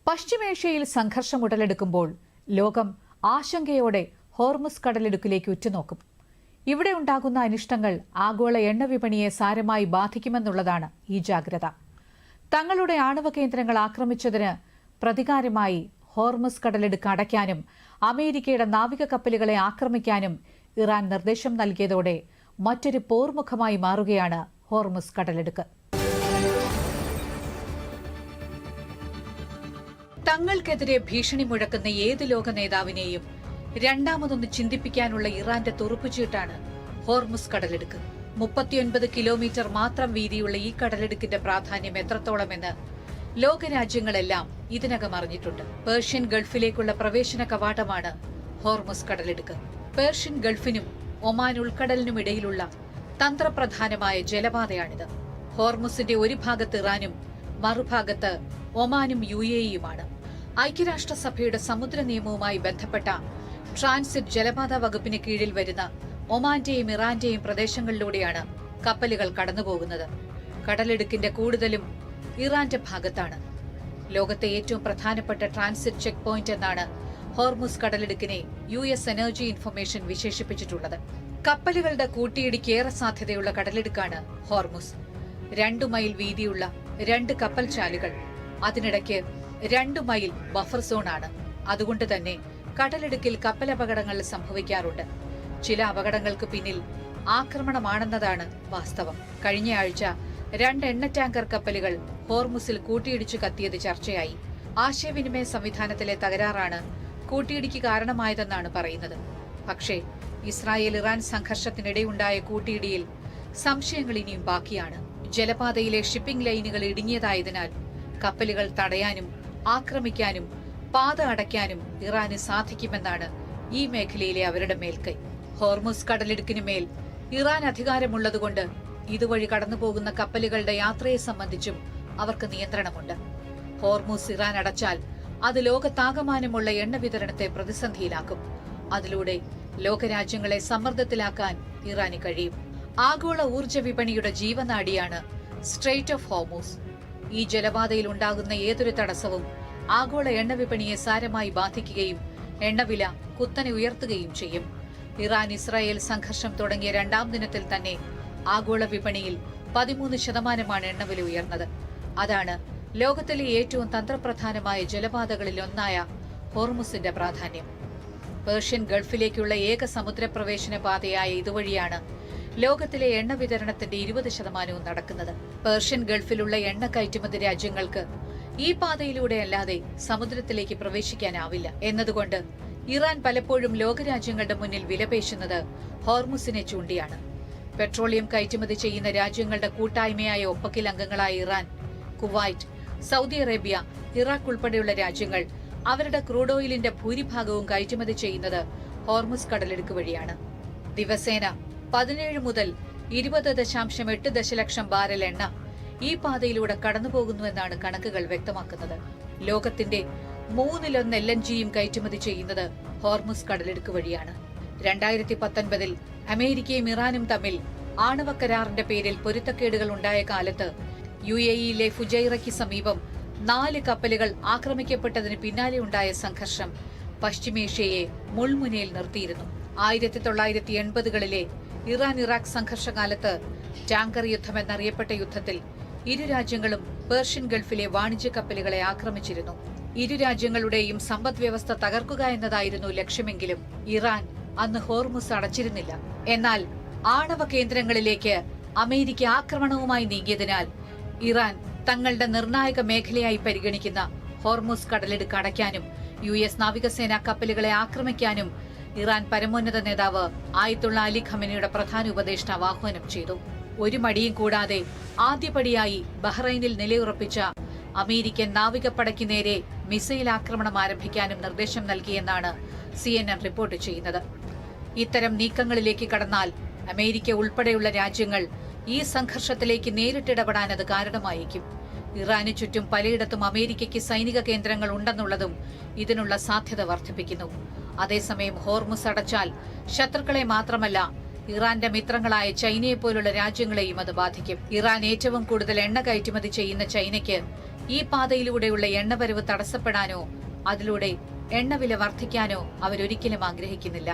പശ്ചിമേഷ്യയിൽ സംഘർഷം ഉടലെടുക്കുമ്പോൾ ലോകം ആശങ്കയോടെ ഹോർമുസ് കടലിടുക്കിലേക്ക് ഉറ്റുനോക്കും. ഇവിടെ ഉണ്ടാകുന്ന അനിഷ്ടങ്ങൾ ആഗോള എണ്ണ വിപണിയെ സാരമായി ബാധിക്കുമെന്നുള്ളതാണ് ഈ ജാഗ്രത. തങ്ങളുടെ ആണവ കേന്ദ്രങ്ങൾ ആക്രമിച്ചതിന് പ്രതികാരമായി ഹോർമുസ് കടലിടുക്ക് അടയ്ക്കാനും അമേരിക്കയുടെ നാവിക കപ്പലുകളെ ആക്രമിക്കാനും ഇറാൻ നിർദ്ദേശം നൽകിയതോടെ മറ്റൊരു പോർമുഖമായി മാറുകയാണ് ഹോർമുസ് കടലിടുക്ക്. തങ്ങൾക്കെതിരെ ഭീഷണി മുഴക്കുന്ന ഏത് ലോക നേതാവിനെയും രണ്ടാമതൊന്ന് ചിന്തിപ്പിക്കാനുള്ള ഇറാന്റെ തുറുപ്പുചീട്ടാണ് ഹോർമുസ് കടലിടുക്ക്. 39 കിലോമീറ്റർ മാത്രം വീതിയുള്ള ഈ കടലിടുക്കിന്റെ പ്രാധാന്യം എത്രത്തോളമെന്ന് ലോകരാജ്യങ്ങളെല്ലാം ഇതിനകം അറിഞ്ഞിട്ടുണ്ട്. പേർഷ്യൻ ഗൾഫിലേക്കുള്ള പ്രവേശന കവാടമാണ് ഹോർമുസ് കടലിടുക്ക്. പേർഷ്യൻ ഗൾഫിനും ഒമാൻ ഉൾക്കടലിനുമിടയിലുള്ള തന്ത്രപ്രധാനമായ ജലപാതയാണിത്. ഹോർമുസിന്റെ ഒരു ഭാഗത്ത് ഇറാനും മറുഭാഗത്ത് ഒമാനും UAE-യുമാണ്. ഐക്യരാഷ്ട്രസഭയുടെ സമുദ്ര നിയമവുമായി ബന്ധപ്പെട്ട ട്രാൻസിറ്റ് ജലപാത വകുപ്പിന് കീഴിൽ വരുന്ന ഒമാന്റെയും ഇറാന്റെയും പ്രദേശങ്ങളിലൂടെയാണ് കപ്പലുകൾ കടന്നുപോകുന്നത്. കടലിടുക്കിന്റെ കൂടുതലും ഇറാന്റെ ഭാഗത്താണ്. ലോകത്തെ ഏറ്റവും പ്രധാനപ്പെട്ട ട്രാൻസിറ്റ് ചെക്ക് പോയിന്റ് എന്നാണ് ഹോർമുസ് കടലിടുക്കിനെ US എനർജി ഇൻഫർമേഷൻ വിശേഷിപ്പിച്ചിട്ടുള്ളത്. കപ്പലുകളുടെ കൂട്ടിയിടിക്ക് ഏറെ സാധ്യതയുള്ള കടലിടുക്കാണ് ഹോർമുസ്. 2 മൈൽ വീതിയുള്ള 2 കപ്പൽ ചാലുകൾ, അതിനിടയ്ക്ക് 2 മൈൽ ബഫർ സോണാണ്. അതുകൊണ്ട് തന്നെ കടലിടുക്കിൽ കപ്പലപകടങ്ങൾ സംഭവിക്കാറുണ്ട്. ചില അപകടങ്ങൾക്ക് പിന്നിൽ ആക്രമണമാണെന്നതാണ് വാസ്തവം. കഴിഞ്ഞയാഴ്ച 2 എണ്ണ ടാങ്കർ കപ്പലുകൾ ഹോർമുസിൽ കൂട്ടിയിടിച്ചു കത്തിയത് ചർച്ചയായി. ആശയവിനിമയ സംവിധാനത്തിലെ തകരാറാണ് കൂട്ടിയിടിക്ക് കാരണമായതെന്നാണ് പറയുന്നത്. പക്ഷേ ഇസ്രായേൽ ഇറാൻ സംഘർഷത്തിനിടെയുണ്ടായ കൂട്ടിയിടിയിൽ സംശയങ്ങൾ ഇനിയും ബാക്കിയാണ്. ജലപാതയിലെ ഷിപ്പിംഗ് ലൈനുകൾ ഇടുങ്ങിയതായതിനാൽ കപ്പലുകൾ തടയാനും ആക്രമിക്കാനും പാത അടയ്ക്കാനും ഇറാന് സാധിക്കുമെന്നാണ് ഈ മേഖലയിലെ അവരുടെ മേൽക്കൈ. ഹോർമുസ് കടലിടുക്കിന് മേൽ ഇറാൻ അധികാരമുള്ളതുകൊണ്ട് ഇതുവഴി കടന്നുപോകുന്ന കപ്പലുകളുടെ യാത്രയെ സംബന്ധിച്ചും അവർക്ക് നിയന്ത്രണമുണ്ട്. ഹോർമുസ് ഇറാൻ അടച്ചാൽ അത് ലോകത്താകമാനമുള്ള എണ്ണ വിതരണത്തെ പ്രതിസന്ധിയിലാക്കും. അതിലൂടെ ലോകരാജ്യങ്ങളെ സമ്മർദ്ദത്തിലാക്കാൻ ഇറാന് കഴിയും. ആഗോള ഊർജ്ജ വിപണിയുടെ ജീവനാഡിയാണ് സ്ട്രെയ്റ്റ് ഓഫ് ഹോർമുസ്. ഈ ജലപാതയിൽ ഉണ്ടാകുന്ന ഏതൊരു തടസ്സവും ആഗോള എണ്ണ വിപണിയെ സാരമായി ബാധിക്കുകയും എണ്ണവില കുത്തനെ ഉയർത്തുകയും ചെയ്യും. ഇറാൻ ഇസ്രായേൽ സംഘർഷം തുടങ്ങിയ 2ാം ദിനത്തിൽ തന്നെ ആഗോള വിപണിയിൽ 13% എണ്ണവില ഉയർന്നത്. അതാണ് ലോകത്തിലെ ഏറ്റവും തന്ത്രപ്രധാനമായ ജലപാതകളിൽ ഒന്നായ ഹോർമുസിന്റെ പ്രാധാന്യം. പേർഷ്യൻ ഗൾഫിലേക്കുള്ള ഏക സമുദ്രപ്രവേശന പാതയായ ഇതുവഴിയാണ് ലോകത്തിലെ എണ്ണ വിതരണത്തിന്റെ 20% നടക്കുന്നത്. പേർഷ്യൻ ഗൾഫിലുള്ള എണ്ണ കയറ്റുമതി രാജ്യങ്ങൾക്ക് ഈ പാതയിലൂടെ അല്ലാതെ സമുദ്രത്തിലേക്ക് പ്രവേശിക്കാനാവില്ല എന്നതുകൊണ്ട് ഇറാൻ പലപ്പോഴും ലോകരാജ്യങ്ങളുടെ മുന്നിൽ വിലപേശുന്നത് ഹോർമുസിനെ ചൂണ്ടിയാണ്. പെട്രോളിയം കയറ്റുമതി ചെയ്യുന്ന രാജ്യങ്ങളുടെ കൂട്ടായ്മയായ ഒപ്പക്കിൽ അംഗങ്ങളായ Iran, Kuwait, Saudi Arabia, Iraq ഉൾപ്പെടെയുള്ള രാജ്യങ്ങൾ അവരുടെ ക്രൂഡ് ഓയിലിന്റെ ഭൂരിഭാഗവും കയറ്റുമതി ചെയ്യുന്നത് ഹോർമുസ് കടലിടുക്ക് വഴിയാണ്. ദിവസേന 17 മുതൽ 20.8 ദശലക്ഷം ബാരൽ എണ്ണ ഈ പാതയിലൂടെ കടന്നുപോകുന്നുവെന്നാണ് കണക്കുകൾ വ്യക്തമാക്കുന്നത്. ലോകത്തിന്റെ 1/3 LNG-യും കയറ്റുമതി ചെയ്യുന്നത് ഹോർമുസ് കടലിടുക്ക് വഴിയാണ്. 2019-ൽ അമേരിക്കയും ഇറാനും തമ്മിൽ ആണവ കരാറിന്റെ പേരിൽ പൊരുത്തക്കേടുകൾ ഉണ്ടായ കാലത്ത് UAE-യിലെ ഫുജൈറയ്ക്ക് സമീപം 4 കപ്പലുകൾ ആക്രമിക്കപ്പെട്ടതിന് പിന്നാലെ ഉണ്ടായ സംഘർഷം പശ്ചിമേഷ്യയെ മുൾമുനയിൽ നിർത്തിയിരുന്നു. 1980-കളിലെ ഇറാൻ ഇറാഖ് സംഘർഷകാലത്ത് ടാങ്കർ യുദ്ധം എന്നറിയപ്പെട്ട യുദ്ധത്തിൽ ഇരു രാജ്യങ്ങളും പേർഷ്യൻ ഗൾഫിലെ വാണിജ്യ കപ്പലുകളെ ആക്രമിച്ചിരുന്നു. ഇരു രാജ്യങ്ങളുടെയും സമ്പദ് വ്യവസ്ഥ തകർക്കുക എന്നതായിരുന്നു ലക്ഷ്യമെങ്കിലും ഇറാൻ അന്ന് ഹോർമുസ് അടച്ചിരുന്നില്ല. എന്നാൽ ആണവ കേന്ദ്രങ്ങളിലേക്ക് അമേരിക്ക ആക്രമണവുമായി നീങ്ങിയതിനാൽ ഇറാൻ തങ്ങളുടെ നിർണായക മേഖലയായി പരിഗണിക്കുന്ന ഹോർമുസ് കടലിടുക്ക് അടയ്ക്കാനും US നാവികസേനാ കപ്പലുകളെ ആക്രമിക്കാനും ഇറാൻ പരമോന്നത നേതാവ് ആയത്തുള്ള അലി ഖമനിയുടെ പ്രധാന ഉപദേഷ്ടാവ് ആഹ്വാനം ചെയ്തു. ഒരു മടിയും കൂടാതെ ആദ്യപടിയായി ബഹ്റൈനിൽ നിലയുറപ്പിച്ച അമേരിക്കൻ നാവികപ്പടയ്ക്ക് നേരെ മിസൈൽ ആക്രമണം ആരംഭിക്കാനും നിർദ്ദേശം നൽകിയെന്നാണ് CNN റിപ്പോർട്ട് ചെയ്യുന്നത്. ഇത്തരം നീക്കങ്ങളിലേക്ക് കടന്നാൽ അമേരിക്ക ഉൾപ്പെടെയുള്ള രാജ്യങ്ങൾ ഈ സംഘർഷത്തിലേക്ക് നേരിട്ടിടപെടാൻ അത് കാരണമായേക്കും. ഇറാന് ചുറ്റും പലയിടത്തും അമേരിക്കയ്ക്ക് സൈനിക കേന്ദ്രങ്ങൾ ഉണ്ടെന്നുള്ളതും ഇതിനുള്ള സാധ്യത വർദ്ധിപ്പിക്കുന്നു. അതേസമയം ഹോർമുസ് അടച്ചാൽ ശത്രുക്കളെ മാത്രമല്ല ഇറാന്റെ മിത്രങ്ങളായ ചൈനയെപ്പോലുള്ള രാജ്യങ്ങളെയും അത് ബാധിക്കും. ഇറാൻ ഏറ്റവും കൂടുതൽ എണ്ണ കയറ്റുമതി ചെയ്യുന്ന ചൈനയ്ക്ക് ഈ പാതയിലൂടെയുള്ള എണ്ണവരവ് തടസ്സപ്പെടാനോ അതിലൂടെ എണ്ണവില വർദ്ധിക്കാനോ അവരൊരിക്കലും ആഗ്രഹിക്കുന്നില്ല.